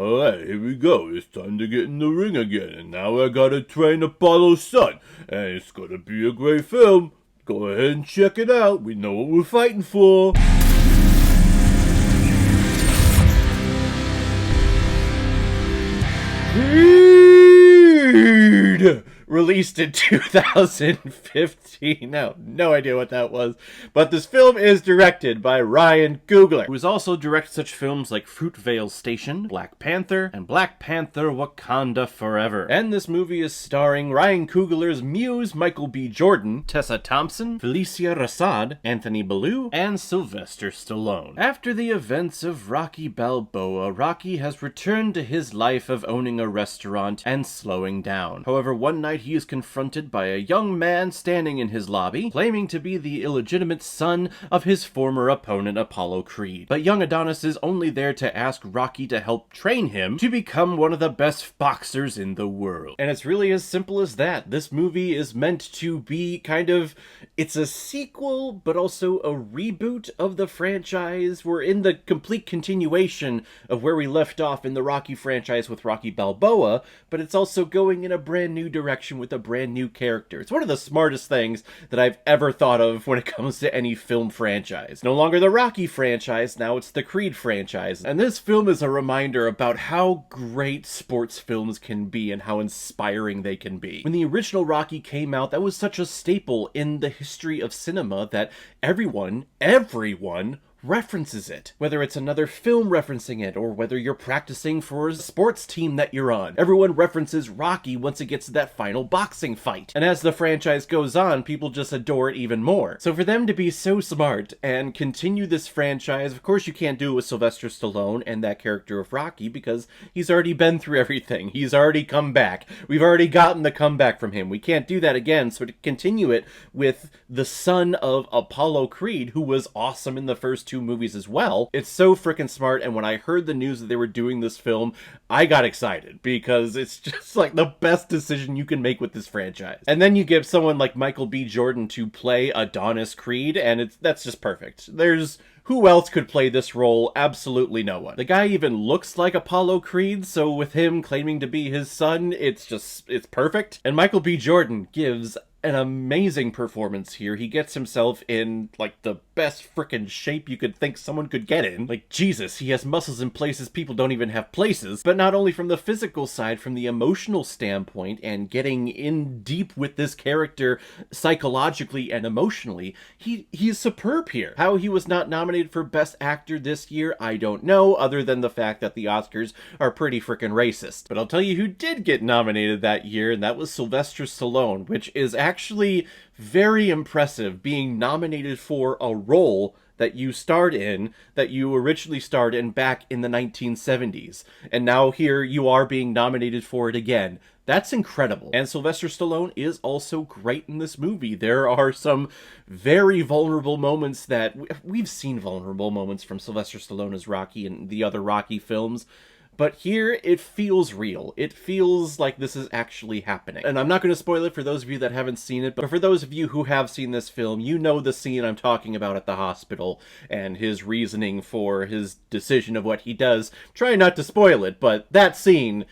Alright, here we go. It's time to get in the ring again. And now I gotta train Apollo's son. And it's gonna be a great film. Go ahead and check it out. We know what we're fighting for. Creed! Released in 2015. No idea what that was. But this film is directed by Ryan Coogler, who has also directed such films like Fruitvale Station, Black Panther, and Black Panther Wakanda Forever. And this movie is starring Ryan Coogler's muse Michael B. Jordan, Tessa Thompson, Felicia Rashad, Anthony Ballou, and Sylvester Stallone. After the events of Rocky Balboa, Rocky has returned to his life of owning a restaurant and slowing down. However, one night he is confronted by a young man standing in his lobby, claiming to be the illegitimate son of his former opponent Apollo Creed. But young Adonis is only there to ask Rocky to help train him to become one of the best boxers in the world. And it's really as simple as that. This movie is meant to be kind of, it's a sequel, but also a reboot of the franchise. We're in the complete continuation of where we left off in the Rocky franchise with Rocky Balboa, but it's also going in a brand new direction with a brand new character. It's one of the smartest things that I've ever thought of when it comes to any film franchise. No longer the Rocky franchise, now it's the Creed franchise. And this film is a reminder about how great sports films can be and how inspiring they can be. When the original Rocky came out, that was such a staple in the history of cinema that everyone references it. Whether it's another film referencing it, or whether you're practicing for a sports team that you're on. Everyone references Rocky once it gets to that final boxing fight. And as the franchise goes on, people just adore it even more. So for them to be so smart and continue this franchise, of course you can't do it with Sylvester Stallone and that character of Rocky because he's already been through everything. He's already come back. We've already gotten the comeback from him. We can't do that again, so to continue it with the son of Apollo Creed, who was awesome in the first two movies as well. It's so freaking smart, and when I heard the news that they were doing this film, I got excited because it's just like the best decision you can make with this franchise. And then you give someone like Michael B. Jordan to play Adonis Creed, and that's just perfect. Who else could play this role? Absolutely no one. The guy even looks like Apollo Creed, so with him claiming to be his son, it's perfect. And Michael B. Jordan gives an amazing performance here. He gets himself in, like, the best frickin' shape you could think someone could get in. Like, Jesus, he has muscles in places people don't even have places. But not only from the physical side, from the emotional standpoint, and getting in deep with this character psychologically and emotionally, he's superb here. How he was not nominated for Best Actor this year, I don't know, other than the fact that the Oscars are pretty frickin' racist. But I'll tell you who did get nominated that year, and that was Sylvester Stallone, which is actually very impressive, being nominated for a role that you starred in, that you originally starred in back in the 1970s. And now here you are being nominated for it again. That's incredible. And Sylvester Stallone is also great in this movie. There are some very vulnerable moments that we've seen vulnerable moments from Sylvester Stallone as Rocky and the other Rocky films. But here, it feels real. It feels like this is actually happening. And I'm not going to spoil it for those of you that haven't seen it, but for those of you who have seen this film, you know the scene I'm talking about at the hospital, and his reasoning for his decision of what he does. Try not to spoil it, but that scene,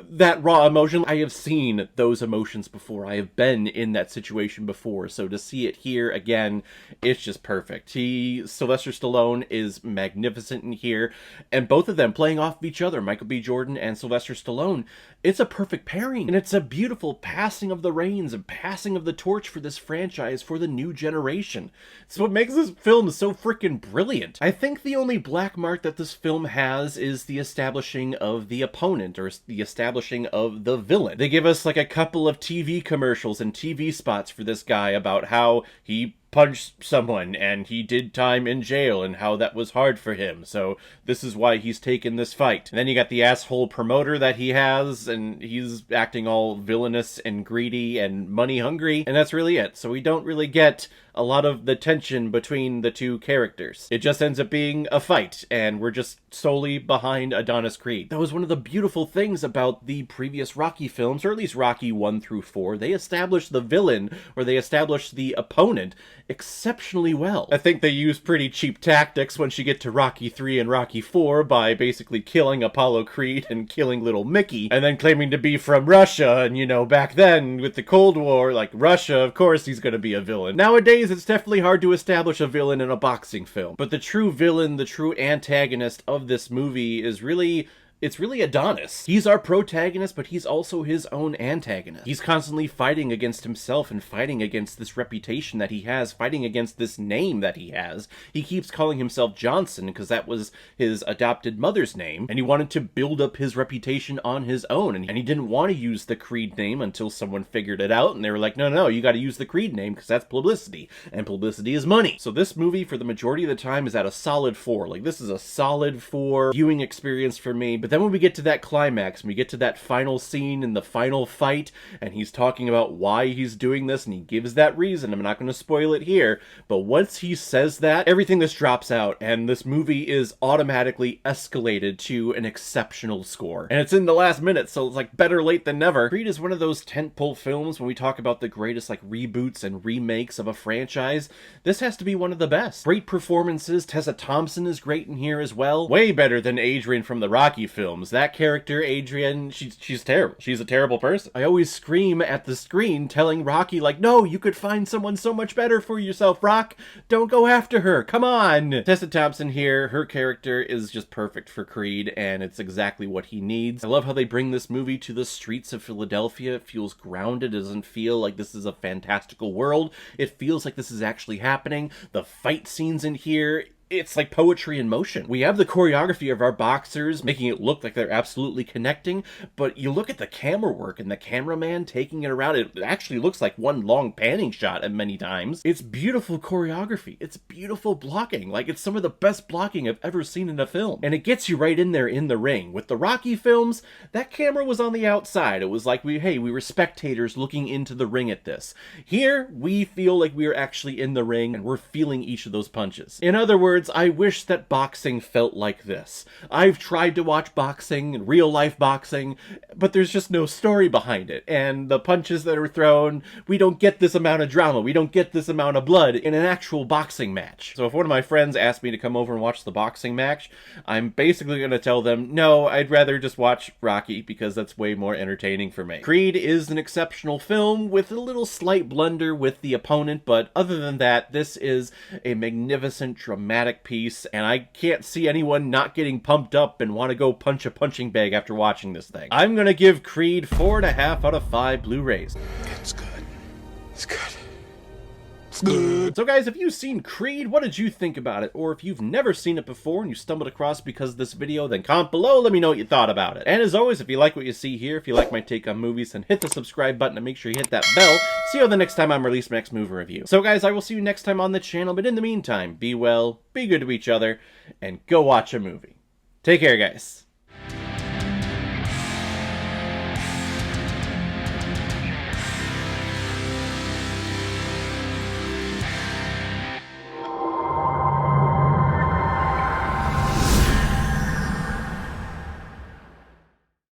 that raw emotion, I have seen those emotions before. I have been in that situation before, so to see it here again, it's just perfect. Sylvester Stallone is magnificent in here, and both of them playing off of each other, Michael B. Jordan and Sylvester Stallone, it's a perfect pairing, and it's a beautiful passing of the reins and passing of the torch for this franchise for the new generation. It's what makes this film so freaking brilliant. I think the only black mark that this film has is the establishing of the opponent, or the establishing of the villain. They give us like a couple of TV commercials and TV spots for this guy about how he punched someone and he did time in jail and how that was hard for him, so this is why he's taken this fight. And then you got the asshole promoter that he has, and he's acting all villainous and greedy and money hungry, and that's really it. So we don't really get a lot of the tension between the two characters. It just ends up being a fight, and we're just solely behind Adonis Creed. That was one of the beautiful things about the previous Rocky films, or at least Rocky 1 through 4. They established the villain, or they established the opponent, exceptionally well. I think they use pretty cheap tactics once you get to Rocky 3 and Rocky 4 by basically killing Apollo Creed and killing little Mickey, and then claiming to be from Russia, and you know, back then with the Cold War, like Russia, of course he's gonna be a villain. Nowadays, it's definitely hard to establish a villain in a boxing film, but the true villain, the true antagonist of this movie is really... it's really Adonis. He's our protagonist, but he's also his own antagonist. He's constantly fighting against himself and fighting against this reputation that he has, fighting against this name that he has. He keeps calling himself Johnson because that was his adopted mother's name, and he wanted to build up his reputation on his own, and he didn't want to use the Creed name until someone figured it out, and they were like, no, no, you gotta use the Creed name because that's publicity, and publicity is money. So this movie, for the majority of the time, is at a solid 4. Like, this is a solid 4 viewing experience for me, but then when we get to that climax, and we get to that final scene in the final fight, and he's talking about why he's doing this, and he gives that reason. I'm not going to spoil it here, but once he says that, everything just drops out, and this movie is automatically escalated to an exceptional score. And it's in the last minute, so it's like better late than never. Creed is one of those tentpole films when we talk about the greatest like reboots and remakes of a franchise. This has to be one of the best. Great performances. Tessa Thompson is great in here as well. Way better than Adrian from the Rocky films. That character, Adrian, she's terrible. She's a terrible person. I always scream at the screen telling Rocky, like, no, you could find someone so much better for yourself, Rock. Don't go after her. Come on. Tessa Thompson here, her character is just perfect for Creed, and it's exactly what he needs. I love how they bring this movie to the streets of Philadelphia. It feels grounded. It doesn't feel like this is a fantastical world. It feels like this is actually happening. The fight scenes in here, it's like poetry in motion. We have the choreography of our boxers making it look like they're absolutely connecting, but you look at the camera work and the cameraman taking it around, it actually looks like one long panning shot at many times. It's beautiful choreography. It's beautiful blocking. Like, it's some of the best blocking I've ever seen in a film. And it gets you right in there in the ring. With the Rocky films, that camera was on the outside. It was like, we were spectators looking into the ring at this. Here, we feel like we are actually in the ring and we're feeling each of those punches. In other words, I wish that boxing felt like this. I've tried to watch boxing and real life boxing, but there's just no story behind it. And the punches that are thrown, we don't get this amount of drama. We don't get this amount of blood in an actual boxing match. So if one of my friends asked me to come over and watch the boxing match, I'm basically going to tell them, no, I'd rather just watch Rocky because that's way more entertaining for me. Creed is an exceptional film with a little slight blunder with the opponent, but other than that, this is a magnificent, dramatic piece, and I can't see anyone not getting pumped up and want to go punch a punching bag after watching this thing. I'm gonna give Creed 4.5 out of 5 Blu-rays. It's good. It's good. It's good. So guys, if you've seen Creed, what did you think about it? Or if you've never seen it before and you stumbled across because of this video, then comment below, let me know what you thought about it. And as always, if you like what you see here, if you like my take on movies, then hit the subscribe button and make sure you hit that bell. See you the next time I'm released my next movie review. So guys, I will see you next time on the channel, but in the meantime, be well, be good to each other, and go watch a movie. Take care, guys.